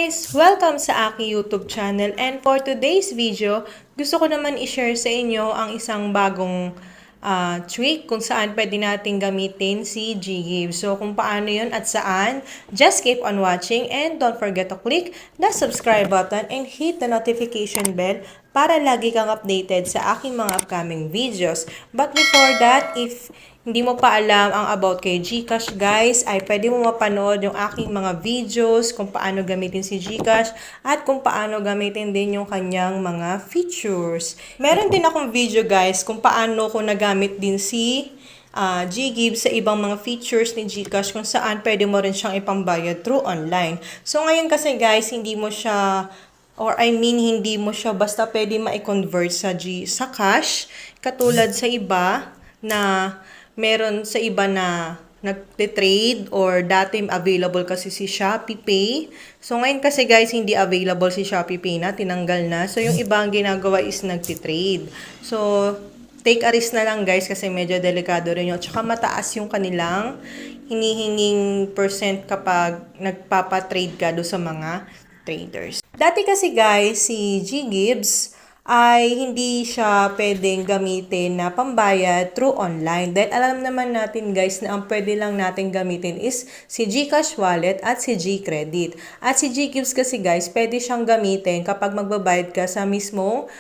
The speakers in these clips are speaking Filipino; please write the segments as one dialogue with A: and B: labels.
A: guys! Welcome sa aking YouTube channel, and for today's video, gusto ko naman i-share sa inyo ang isang bagong trick kung saan pwede natin gamitin si GGives. So kung paano yun at saan, just keep on watching and don't forget to click the subscribe button and hit the notification bell para lagi kang updated sa aking mga upcoming videos. But before that, if hindi mo pa alam ang about kay GCash guys, ay pwede mo mapanood yung aking mga videos kung paano gamitin si GCash at kung paano gamitin din yung kanyang mga features. Meron din akong video guys kung paano ko nagamit din si GGives sa ibang mga features ni GCash kung saan pwede mo rin siyang ipambayad through online. So ngayon kasi guys, hindi mo siya hindi mo siya basta pwede ma-convert sa cash katulad sa iba na meron sa iba na nagte-trade or dati available kasi si Shopee Pay. So ngayon kasi guys, hindi available si Shopee Pay na, tinanggal na. So yung iba ang ginagawa is nagte-trade. So take a risk na lang guys kasi medyo delikado rin yun. Tsaka mataas yung kanilang hinihinging percent kapag nagpapatrade ka do sa mga traders. Dati kasi guys, si GGives ay hindi siya pwedeng gamitin na pambayad through online. Dahil alam naman natin guys na ang pwede lang natin gamitin is si GCash Wallet at si GCredit. At si GGives kasi guys, pwede siyang gamitin kapag magbabayad ka sa mismong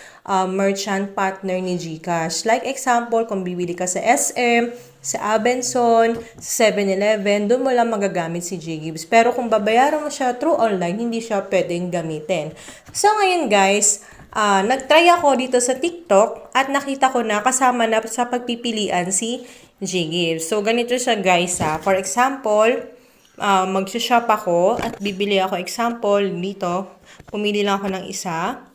A: merchant partner ni GCash. Like example, kung bibili ka sa SM, sa Abenson, sa 7-Eleven, doon mo lang magagamit si GGives. Pero kung babayaran mo siya through online, hindi siya pwedeng gamitin. So ngayon guys, nagtry ako dito sa TikTok at nakita ko na kasama na sa pagpipilian si GGives. So, ganito siya guys. For example, mag-shop ako at bibili ako. Example, dito, pumili lang ako ng isa.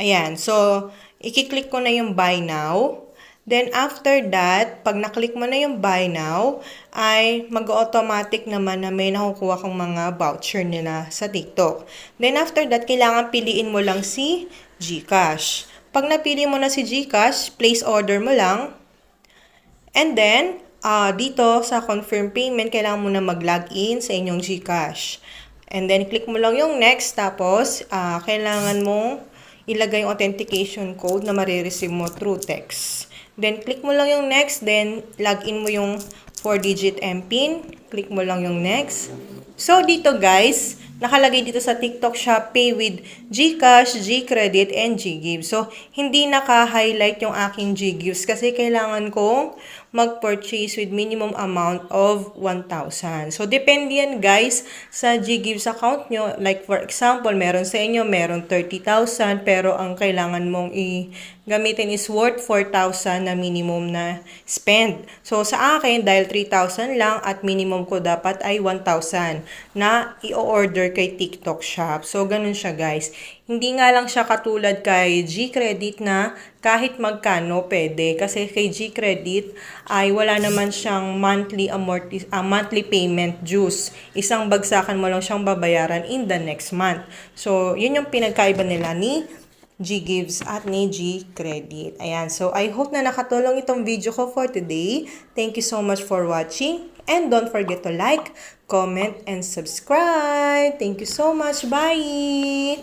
A: Ayan. So, i-click ko na yung buy now. Then, after that, pag naklik mo na yung buy now, ay mag-automatic naman na may nakukuha kong mga voucher nila sa TikTok. Then, after that, kailangan piliin mo lang si GCash. Pag napili mo na si GCash, place order mo lang. And then, dito sa confirm payment, kailangan mo na mag-login sa inyong GCash. And then, click mo lang yung next. Tapos, kailangan mong ilagay yung authentication code na marireceive mo through text. Then, click mo lang yung next. Then, login mo yung 4-digit MPIN. Click mo lang yung next. So, dito guys, nakalagay dito sa TikTok shop, pay with GCash, GCredit, and GGives. So, hindi naka-highlight yung aking GGives kasi kailangan kong mag-purchase with minimum amount of 1,000. So, depende yan guys sa GGives account nyo. Like for example, meron sa inyo, meron 30,000 pero ang kailangan mong gamitin is worth 4,000 na minimum na spend. So, sa akin, dahil 3,000 lang at minimum ko dapat ay 1,000 na i-order kay TikTok Shop. So, ganun siya guys. Hindi nga lang siya katulad kay GCredit na kahit magkano pwede. Kasi kay GCredit ay wala naman siyang monthly payment dues. Isang bagsakan mo lang siyang babayaran in the next month. So, yun yung pinagkaiba nila ni GGives at ni GCredit. Ayan. So, I hope na nakatulong itong video ko for today. Thank you so much for watching. And don't forget to like, comment, and subscribe. Thank you so much. Bye!